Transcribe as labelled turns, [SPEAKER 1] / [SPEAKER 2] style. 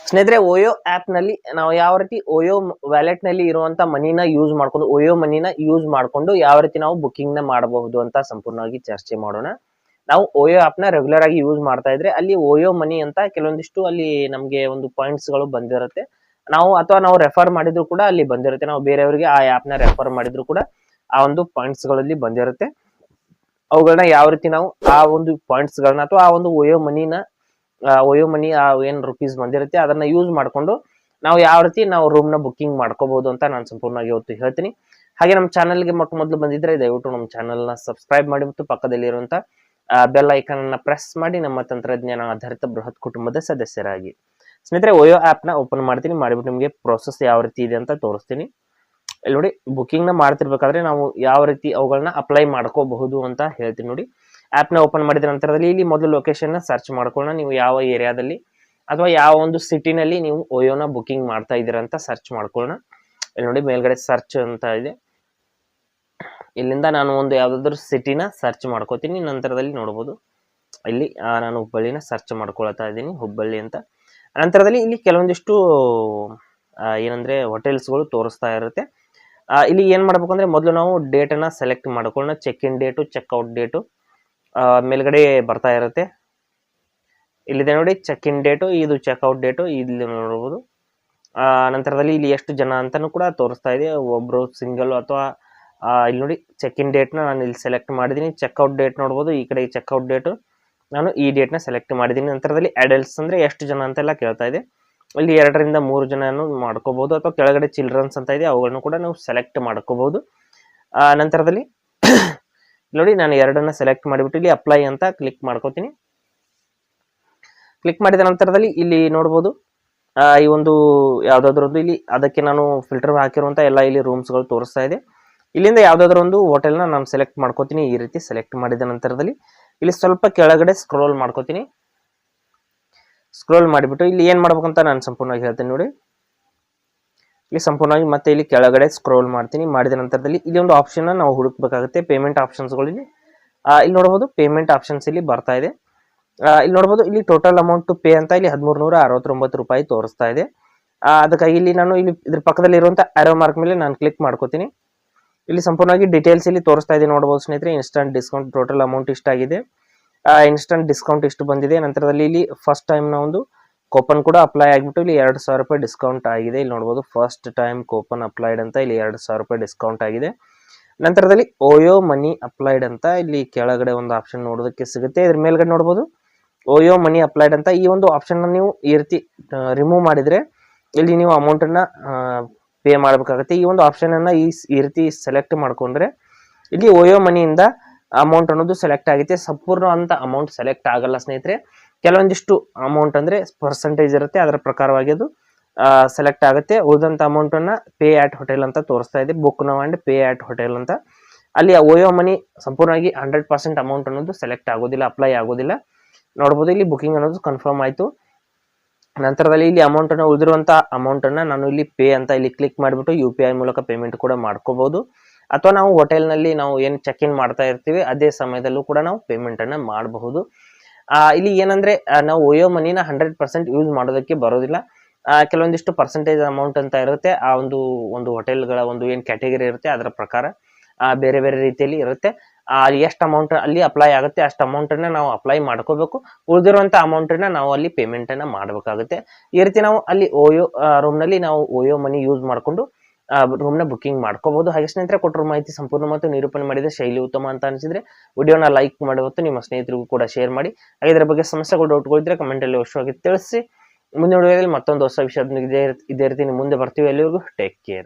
[SPEAKER 1] ಸ್ನೇಹಿತರೆ, OYO app ನಲ್ಲಿ ನಾವು ಯಾವ ರೀತಿ ಓಯೋ ವ್ಯಾಲೆಟ್ ನಲ್ಲಿ ಇರುವಂತ ಮನಿನ ಯೂಸ್ ಮಾಡ್ಕೊಂಡು ಓಯೋ ಮನಿನ ಯೂಸ್ ಮಾಡ್ಕೊಂಡು ಯಾವ ರೀತಿ ನಾವು ಬುಕಿಂಗ್ ನ ಮಾಡಬಹುದು ಅಂತ ಸಂಪೂರ್ಣವಾಗಿ ಚರ್ಚೆ ಮಾಡೋಣ. ನಾವು ಓಯೋ ಆಪ್ ನ ರೆಗ್ಯುಲರ್ ಆಗಿ ಯೂಸ್ ಮಾಡ್ತಾ ಇದ್ರೆ ಅಲ್ಲಿ ಓಯೋ ಮನಿ ಅಂತ ಕೆಲವೊಂದಿಷ್ಟು ಅಲ್ಲಿ ನಮ್ಗೆ ಒಂದು ಪಾಯಿಂಟ್ಸ್ ಗಳು ಬಂದಿರುತ್ತೆ. ನಾವು ರೆಫರ್ ಮಾಡಿದ್ರು ಕೂಡ ಅಲ್ಲಿ ಬಂದಿರುತ್ತೆ. ನಾವು ಬೇರೆಯವರಿಗೆ ಆ ಆಪ್ ನ ರೆಫರ್ ಮಾಡಿದ್ರು ಕೂಡ ಆ ಒಂದು ಪಾಯಿಂಟ್ಸ್ ಗಳಲ್ಲಿ ಬಂದಿರುತ್ತೆ. ಅವುಗಳನ್ನ ಯಾವ ರೀತಿ ನಾವು ಆ ಒಂದು ಪಾಯಿಂಟ್ಸ್ ಗಳನ್ನ ಅಥವಾ ಆ ಒಂದು ಓಯೋ ಮನಿ ಏನ್ ರುಪೀಸ್ ಬಂದಿರುತ್ತೆ ಅದನ್ನ ಯೂಸ್ ಮಾಡ್ಕೊಂಡು ನಾವು ಯಾವ ರೀತಿ ನಾವು ರೂಮ್ ನ ಬುಕಿಂಗ್ ಮಾಡ್ಕೋಬಹುದು ಅಂತ ನಾನು ಸಂಪೂರ್ಣವಾಗಿ ಇವತ್ತು ಹೇಳ್ತೀನಿ. ಹಾಗೆ ನಮ್ಮ ಚಾನಲ್ಗೆ ಮೊದಲು ಬಂದಿದ್ರೆ ದಯವಿಟ್ಟು ನಮ್ಮ ಚಾನಲ್ ನ ಸಬ್ಸ್ಕ್ರೈಬ್ ಮಾಡಿ ಮತ್ತು ಪಕ್ಕದಲ್ಲಿ ಇರುವಂತ ಬೆಲ್ ಐಕಾನ್ ಅನ್ನ ಪ್ರೆಸ್ ಮಾಡಿ ನಮ್ಮ ತಂತ್ರಜ್ಞಾನ ಆಧಾರಿತ ಬೃಹತ್ ಕುಟುಂಬದ ಸದಸ್ಯರಾಗಿ. ಸ್ನೇಹಿತರೆ, ಓಯೋ ಆಪ್ ನ ಓಪನ್ ಮಾಡ್ತೀನಿ. ಮಾಡಿಬಿಟ್ಟು ನಿಮಗೆ ಪ್ರೋಸೆಸ್ ಯಾವ ರೀತಿ ಇದೆ ಅಂತ ತೋರಿಸ್ತೀನಿ. ಇಲ್ಲಿ ನೋಡಿ, ಬುಕಿಂಗ್ ನ ಮಾಡ್ತಿರ್ಬೇಕಾದ್ರೆ ನಾವು ಯಾವ ರೀತಿ ಅವುಗಳನ್ನ ಅಪ್ಲೈ ಮಾಡ್ಕೋಬಹುದು ಅಂತ ಹೇಳ್ತೀನಿ. ನೋಡಿ, ಆಪ್ ನ ಓಪನ್ ಮಾಡಿದ ನಂತರದಲ್ಲಿ ಇಲ್ಲಿ ಮೊದಲು ಲೊಕೇಶನ್ ನ ಸರ್ಚ್ ಮಾಡ್ಕೊಳ್ಳೋಣ. ನೀವು ಯಾವ ಏರಿಯಾದಲ್ಲಿ ಅಥವಾ ಯಾವ ಒಂದು ಸಿಟಿನಲ್ಲಿ ನೀವು ಓಯೋನ ಬುಕಿಂಗ್ ಮಾಡ್ತಾ ಇದ್ದೀರಾ ಅಂತ ಸರ್ಚ್ ಮಾಡ್ಕೊಳ್ಳೋಣ. ಇಲ್ಲಿ ನೋಡಿ, ಮೇಲ್ಗಡೆ ಸರ್ಚ್ ಅಂತ ಇದೆ. ಇಲ್ಲಿಂದ ನಾನು ಒಂದು ಯಾವ್ದಾದ್ರು ಸಿಟಿನ ಸರ್ಚ್ ಮಾಡ್ಕೋತೀನಿ. ನಂತರದಲ್ಲಿ ನೋಡಬಹುದು ಇಲ್ಲಿ ನಾನು ಹುಬ್ಬಳ್ಳಿನ ಸರ್ಚ್ ಮಾಡ್ಕೊಳ್ತಾ ಇದ್ದೀನಿ, ಹುಬ್ಬಳ್ಳಿ ಅಂತ. ನಂತರದಲ್ಲಿ ಇಲ್ಲಿ ಕೆಲವೊಂದಿಷ್ಟು ಏನಂದ್ರೆ ಹೋಟೆಲ್ಸ್ಗಳು ತೋರಿಸ್ತಾ ಇರುತ್ತೆ. ಇಲ್ಲಿ ಏನ್ ಮಾಡ್ಬೇಕು ಅಂದ್ರೆ ಮೊದಲು ನಾವು ಡೇಟ್ ಅನ್ನ ಸೆಲೆಕ್ಟ್ ಮಾಡ್ಕೊಳ್ಳೋಣ. Check in date, checkout date ಮೇಲ್ಗಡೆ ಬರ್ತಾ ಇರುತ್ತೆ. ಇಲ್ಲಿದೆ ನೋಡಿ, ಚೆಕ್ ಇನ್ ಡೇಟು, ಇದು ಚೆಕ್ಔಟ್ ಡೇಟು ಇಲ್ಲಿ ನೋಡಬಹುದು. ನಂತರದಲ್ಲಿ ಇಲ್ಲಿ ಎಷ್ಟು ಜನ ಅಂತಾನು ಕೂಡ ತೋರಿಸ್ತಾ ಇದೆ. ಒಬ್ರು ಸಿಂಗಲ್ ಅಥವಾ ಇಲ್ಲಿ ನೋಡಿ, ಚೆಕ್ ಇನ್ ಡೇಟ್ ನ ನಾನು ಇಲ್ಲಿ ಸೆಲೆಕ್ಟ್ ಮಾಡಿದೀನಿ. ಚೆಕ್ಔಟ್ ಡೇಟ್ ನೋಡಬಹುದು. ಈ ಕಡೆ ಚೆಕ್ಔಟ್ ಡೇಟು ನಾನು ಈ ಡೇಟ್ ನ ಸೆಲೆಕ್ಟ್ ಮಾಡಿದೀನಿ. ನಂತರದಲ್ಲಿ ಅಡಲ್ಟ್ಸ್ ಅಂದ್ರೆ ಎಷ್ಟು ಜನ ಅಂತೆಲ್ಲ ಕೇಳ್ತಾ ಇದೆ. ಇಲ್ಲಿ 2 ರಿಂದ 3 ಜನ ಮಾಡ್ಕೋಬಹುದು, ಅಥವಾ ಕೆಳಗಡೆ ಚಿಲ್ಡ್ರನ್ಸ್ ಅಂತ ಇದೆ ಅವುಗಳನ್ನು ಕೂಡ ನಾವು ಸೆಲೆಕ್ಟ್ ಮಾಡ್ಕೋಬಹುದು. ನಂತರದಲ್ಲಿ ನೋಡಿ, ನಾನು 2 ಸೆಲೆಕ್ಟ್ ಮಾಡಿಬಿಟ್ಟು ಇಲ್ಲಿ ಅಪ್ಲೈ ಅಂತ ಕ್ಲಿಕ್ ಮಾಡ್ಕೋತೀನಿ. ಕ್ಲಿಕ್ ಮಾಡಿದ ನಂತರದಲ್ಲಿ ಇಲ್ಲಿ ನೋಡಬಹುದು ಈ ಒಂದು ಯಾವ್ದಾದ್ರು ಒಂದು ಇಲ್ಲಿ ಅದಕ್ಕೆ ನಾನು ಫಿಲ್ಟರ್ ಹಾಕಿರುವಂತ ಎಲ್ಲ ಇಲ್ಲಿ ರೂಮ್ಸ್ ಗಳು ತೋರಿಸ್ತಾ ಇದೆ. ಇಲ್ಲಿಂದ ಯಾವ್ದಾದ್ರು ಒಂದು ಹೋಟೆಲ್ ನ ನಾನು ಸೆಲೆಕ್ಟ್ ಮಾಡ್ಕೋತೀನಿ. ಈ ರೀತಿ ಸೆಲೆಕ್ಟ್ ಮಾಡಿದ ನಂತರದಲ್ಲಿ ಇಲ್ಲಿ ಸ್ವಲ್ಪ ಕೆಳಗಡೆ ಸ್ಕ್ರೋಲ್ ಮಾಡ್ಕೋತೀನಿ. ಸ್ಕ್ರೋಲ್ ಮಾಡಿಬಿಟ್ಟು ಇಲ್ಲಿ ಏನ್ ಮಾಡ್ಬೇಕಂತ ನಾನು ಸಂಪೂರ್ಣವಾಗಿ ಹೇಳ್ತೀನಿ. ನೋಡಿ, ಇಲ್ಲಿ ಸಂಪೂರ್ಣವಾಗಿ ಮತ್ತೆ ಇಲ್ಲಿ ಕೆಳಗಡೆ ಸ್ಕ್ರೋಲ್ ಮಾಡ್ತೀನಿ. ಮಾಡಿದ ನಂತರದಲ್ಲಿ ಇಲ್ಲಿ ಒಂದು ಆಪ್ಷನ್ ನಾವು ಹುಡುಕ್ಬೇಕಾಗುತ್ತೆ. ಪೇಮೆಂಟ್ ಆಪ್ಷನ್ಸ್ ಗಳಲ್ಲಿ ಇಲ್ಲಿ ನೋಡಬಹುದು, ಪೇಮೆಂಟ್ ಆಪ್ಷನ್ಸ್ ಇಲ್ಲಿ ಬರ್ತಾ ಇದೆ. ಇಲ್ಲಿ ನೋಡಬಹುದು, ಇಲ್ಲಿ ಟೋಟಲ್ ಅಮೌಂಟ್ ಟು ಪೇ ಅಂತ ಇಲ್ಲಿ 1369 ರೂಪಾಯಿ ತೋರಿಸ್ತಾ ಇದೆ. ಅದಕ್ಕಾಗಿ ಇಲ್ಲಿ ನಾನು ಇಲ್ಲಿ ಇದ್ರ ಪಕ್ಕದಲ್ಲಿ ಇರುವಂತ ಆರೋ ಮಾರ್ಕ್ ಮೇಲೆ ನಾನು ಕ್ಲಿಕ್ ಮಾಡ್ಕೋತೀನಿ. ಇಲ್ಲಿ ಸಂಪೂರ್ಣವಾಗಿ ಡೀಟೇಲ್ಸ್ ಇಲ್ಲಿ ತೋರಿಸ್ತಾ ಇದೆ. ನೋಡಬಹುದು ಸ್ನೇಹಿತರೆ, ಇನ್ಸ್ಟಂಟ್ ಡಿಸ್ಕೌಂಟ್ ಟೋಟಲ್ ಅಮೌಂಟ್ ಇಷ್ಟಾಗಿದೆ. ಇನ್ಸ್ಟಂಟ್ ಡಿಸ್ಕೌಂಟ್ ಇಷ್ಟು ಬಂದಿದೆ. ನಂತರದಲ್ಲಿ ಇಲ್ಲಿ ಫಸ್ಟ್ ಟೈಮ್ ನ ಒಂದು ಕೂಪನ್ ಕೂಡ ಅಪ್ಲೈ ಆಗಿಬಿಟ್ಟು ಇಲ್ಲಿ 2000 ರೂಪಾಯಿ ಡಿಸ್ಕೌಂಟ್ ಆಗಿದೆ. ಇಲ್ಲಿ ನೋಡಬಹುದು, ಫಸ್ಟ್ ಟೈಮ್ ಕೂಪನ್ ಅಪ್ಲೈಡ್ ಅಂತ ಇಲ್ಲಿ 2000 ರೂಪಾಯಿ ಡಿಸ್ಕೌಂಟ್ ಆಗಿದೆ. ನಂತರದಲ್ಲಿ ಓಯೋ ಮನಿ ಅಪ್ಲೈಡ್ ಅಂತ ಇಲ್ಲಿ ಕೆಳಗಡೆ ಒಂದು ಆಪ್ಷನ್ ನೋಡೋದಕ್ಕೆ ಸಿಗುತ್ತೆ. ಇದ್ರ ಮೇಲ್ಗಡೆ ನೋಡಬಹುದು ಓಯೋ ಮನಿ ಅಪ್ಲೈಡ್ ಅಂತ ಈ ಒಂದು ಆಪ್ಷನ್ ನೀವು ಈ ರೀತಿ ರಿಮೂವ್ ಮಾಡಿದ್ರೆ ಇಲ್ಲಿ ನೀವು ಅಮೌಂಟ್ ಅನ್ನ ಪೇ ಮಾಡಬೇಕಾಗುತ್ತೆ. ಈ ಒಂದು ಆಪ್ಷನ್ ಅನ್ನ ಈ ರೀತಿ ಸೆಲೆಕ್ಟ್ ಮಾಡ್ಕೊಂಡ್ರೆ ಇಲ್ಲಿ ಓಯೋ ಮನಿಯಿಂದ ಅಮೌಂಟ್ ಅನ್ನೋದು ಸೆಲೆಕ್ಟ್ ಆಗುತ್ತೆ. ಸಂಪೂರ್ಣ ಅಂತ ಅಮೌಂಟ್ ಸೆಲೆಕ್ಟ್ ಆಗಲ್ಲ ಸ್ನೇಹಿತರೆ. ಕೆಲವೊಂದಿಷ್ಟು ಅಮೌಂಟ್ ಅಂದ್ರೆ ಪರ್ಸೆಂಟೇಜ್ ಇರುತ್ತೆ, ಅದರ ಪ್ರಕಾರವಾಗಿ ಅದು ಸೆಲೆಕ್ಟ್ ಆಗುತ್ತೆ. ಉಳಿದಂತ ಅಮೌಂಟ್ ಅನ್ನ ಪೇ ಆಟ್ ಹೋಟೆಲ್ ಅಂತ ತೋರಿಸ್ತಾ ಇದೆ. Book now and pay at hotel ಅಂತ. ಅಲ್ಲಿ ಓಯೋ ಮನಿ ಸಂಪೂರ್ಣವಾಗಿ 100% ಅಮೌಂಟ್ ಅನ್ನೋದು ಸೆಲೆಕ್ಟ್ ಆಗೋದಿಲ್ಲ, ಅಪ್ಲೈ ಆಗೋದಿಲ್ಲ. ನೋಡಬಹುದು, ಇಲ್ಲಿ ಬುಕಿಂಗ್ ಅನ್ನೋದು ಕನ್ಫರ್ಮ್ ಆಯ್ತು. ನಂತರದಲ್ಲಿ ಇಲ್ಲಿ ಅಮೌಂಟ್ ಅನ್ನ ಉಳಿದಿರುವಂತ ಅಮೌಂಟ್ ಅನ್ನ ನಾನು ಇಲ್ಲಿ ಪೇ ಅಂತ ಇಲ್ಲಿ ಕ್ಲಿಕ್ ಮಾಡಿಬಿಟ್ಟು UPI ಮೂಲಕ ಪೇಮೆಂಟ್ ಕೂಡ ಮಾಡ್ಕೋಬಹುದು. ಅಥವಾ ನಾವು ಹೋಟೆಲ್ ನಲ್ಲಿ ನಾವು ಏನ್ ಚೆಕ್ ಇನ್ ಮಾಡ್ತಾ ಇರ್ತೀವಿ ಅದೇ ಸಮಯದಲ್ಲೂ ಕೂಡ ನಾವು ಪೇಮೆಂಟ್ ಅನ್ನ ಮಾಡಬಹುದು. ಇಲ್ಲಿ ಏನಂದ್ರೆ ನಾವು ಓಯೋ ಮನಿನ 100% ಯೂಸ್ ಮಾಡೋದಕ್ಕೆ ಬರೋದಿಲ್ಲ. ಕೆಲವೊಂದಿಷ್ಟು ಪರ್ಸೆಂಟೇಜ್ ಅಮೌಂಟ್ ಅಂತ ಇರುತ್ತೆ. ಆ ಒಂದು ಹೋಟೆಲ್ಗಳ ಒಂದು ಏನ್ ಕ್ಯಾಟಗರಿ ಇರುತ್ತೆ ಅದರ ಪ್ರಕಾರ ಬೇರೆ ಬೇರೆ ರೀತಿಯಲ್ಲಿ ಇರುತ್ತೆ. ಎಷ್ಟು ಅಮೌಂಟ್ ಅಲ್ಲಿ ಅಪ್ಲೈ ಆಗುತ್ತೆ ಅಷ್ಟು ಅಮೌಂಟ್ ಅನ್ನ ನಾವು ಅಪ್ಲೈ ಮಾಡ್ಕೋಬೇಕು. ಉಳಿದಿರುವಂತ ಅಮೌಂಟ್ ಅನ್ನ ನಾವು ಅಲ್ಲಿ ಪೇಮೆಂಟ್ ಅನ್ನ ಮಾಡಬೇಕಾಗುತ್ತೆ. ಈ ರೀತಿ ನಾವು ಅಲ್ಲಿ ಓಯೋ ರೂಮ್ ನಲ್ಲಿ ನಾವು ಓಯೋ ಮನಿ ಯೂಸ್ ಮಾಡ್ಕೊಂಡು ರೂಮ್ ನ ಬುಕಿಂಗ್ ಮಾಡ್ಕೋಬಹುದು. ಹಾಗೆ ಸ್ನೇಹಿತರೆ, ಕೊಟ್ಟಿರೋ ಮಾಹಿತಿ ಸಂಪೂರ್ಣ ಮತ್ತು ನಿರೂಪಣೆ ಮಾಡಿದ ಶೈಲಿ ಉತ್ತಮ ಅಂತ ಅನಿಸಿದ್ರೆ ವಿಡಿಯೋನ ಲೈಕ್ ಮಾಡಿ ಮತ್ತು ನಿಮ್ಮ ಸ್ನೇಹಿತರಿಗೂ ಕೂಡ ಶೇರ್ ಮಾಡಿ. ಹಾಗೆ ಇದರ ಬಗ್ಗೆ ಸಮಸ್ಯೆಗಳು ಡೌಟ್ಗಳಿದ್ರೆ ಕಮೆಂಟ್ ಅಲ್ಲಿ ಅವಶ್ಯವಾಗಿ ತಿಳಿಸಿ. ಮುಂದಿನ ವಿಡಿಯೋದಲ್ಲಿ ಮತ್ತೊಂದು ಹೊಸ ವಿಷಯದೊಂದಿಗೆ ಇದೇ ರೀತಿ ಮುಂದೆ ಬರ್ತೀವಿ. ಎಲ್ಲಿವರೆಗೂ ಟೇಕ್ ಕೇರ್.